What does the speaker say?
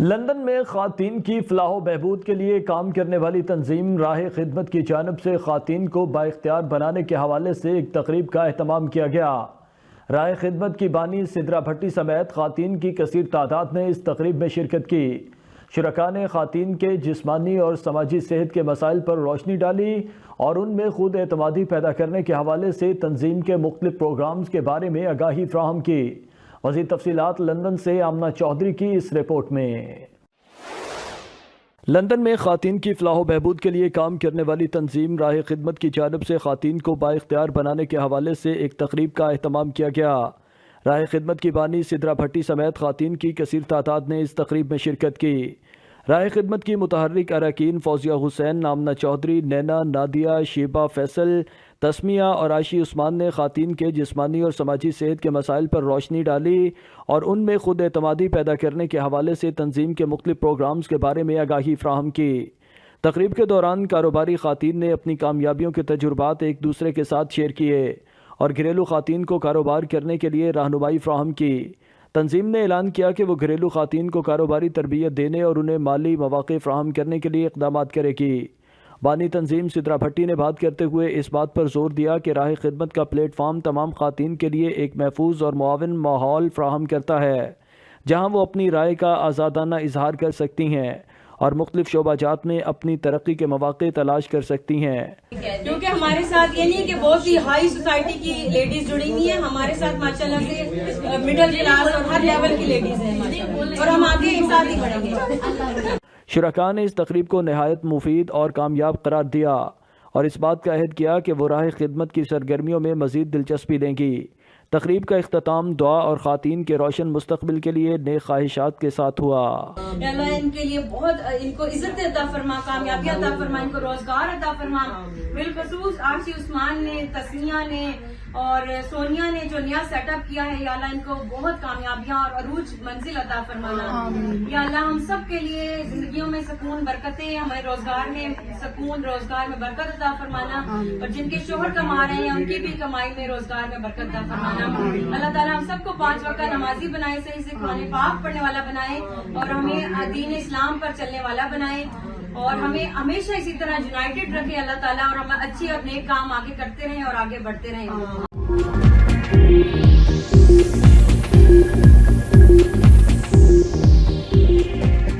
London میں خواتین کی فلاح و بہبود کے لیے کام کرنے والی تنظیم راہ خدمت کی جانب سے خواتین کو بااختیار بنانے کے حوالے سے ایک تقریب کا اہتمام کیا گیا۔ راہ خدمت کی بانی سدرا بھٹی سمیت خواتین کی کثیر تعداد نے اس تقریب میں شرکت کی۔ شرکاء نے خواتین کے جسمانی اور سماجی صحت کے مسائل پر روشنی ڈالی اور ان میں خود اعتمادی پیدا کرنے کے حوالے سے تنظیم کے مختلف پروگرامز کے بارے میں آگاہی فراہم کی۔ مزید تفصیلات لندن سے آمنہ چودھری کی اس رپورٹ میں۔ لندن میں خواتین کی فلاح و بہبود کے لیے کام کرنے والی تنظیم راہ خدمت کی جانب سے خواتین کو بااختیار بنانے کے حوالے سے ایک تقریب کا اہتمام کیا گیا۔ راہ خدمت کی بانی سدرا بھٹی سمیت خواتین کی کثیر تعداد نے اس تقریب میں شرکت کی۔ راہ خدمت کی متحرک اراکین فوزیہ حسین، آمنہ چودھری، نینا، نادیہ، شیبہ فیصل، تسمیہ اور عائشی عثمان نے خواتین کے جسمانی اور سماجی صحت کے مسائل پر روشنی ڈالی اور ان میں خود اعتمادی پیدا کرنے کے حوالے سے تنظیم کے مختلف پروگرامز کے بارے میں آگاہی فراہم کی۔ تقریب کے دوران کاروباری خواتین نے اپنی کامیابیوں کے تجربات ایک دوسرے کے ساتھ شیئر کیے اور گھریلو خواتین کو کاروبار کرنے کے لیے رہنمائی فراہم کی۔ تنظیم نے اعلان کیا کہ وہ گھریلو خواتین کو کاروباری تربیت دینے اور انہیں مالی مواقع فراہم کرنے کے لیے اقدامات کرے گی۔ بانی تنظیم سدرا بھٹی نے بات کرتے ہوئے اس بات پر زور دیا کہ راہ خدمت کا پلیٹ فارم تمام خواتین کے لیے ایک محفوظ اور معاون ماحول فراہم کرتا ہے جہاں وہ اپنی رائے کا آزادانہ اظہار کر سکتی ہیں اور مختلف شعبہ جات میں اپنی ترقی کے مواقع تلاش کر سکتی ہیں۔ کیونکہ ہمارے ساتھ یہ نہیں کہ بہت سی ہائی سوسائٹی کی لیڈیز جڑی ہوئی ہیں، ہمارے ساتھ ماشاءاللہ سے مڈل کلاس اور ہر لیول کی لیڈیز ہیں ماشاءاللہ، اور ہم آگے ایک ساتھ ہی بڑھیں گے۔ شرکاء نے اس تقریب کو نہایت مفید اور کامیاب قرار دیا اور اس بات کا عہد کیا کہ وہ راہ خدمت کی سرگرمیوں میں مزید دلچسپی لیں گی۔ تقریب کا اختتام دعا اور خواتین کے روشن مستقبل کے لیے نیک خواہشات کے ساتھ ہوا۔ اللہ ان کے لیے بہت ان کو عزت عطا فرما، کامیابی عطا فرما، ان کو روزگار عطا فرما۔ بالخصوص عائشی عثمان نے، تسمیہ نے اور سونیا نے جو نیا سیٹ اپ کیا ہے، یا اللہ ان کو بہت کامیابیاں اور عروج منزل عطا فرمانا۔ یا اللہ ہم سب کے لیے زندگیوں میں سکون، برکتیں، ہمارے روزگار میں سکون، روزگار میں برکت عطا فرمانا، اور جن کے شوہر کما رہے ہیں ان کی بھی کمائی میں روزگار میں برکت عطا فرمانا۔ اللہ تعالیٰ ہم سب کو 5 وقت نمازی بنائے، صحیح سے قرآن پاک پڑھنے والا بنائے اور ہمیں دین اسلام پر چلنے والا بنائے، اور ہمیں ہمیشہ اسی طرح یونائٹڈ رکھے اللہ تعالیٰ، اور ہم اچھے اور نیک کام آگے کرتے رہیں اور آگے بڑھتے رہیں۔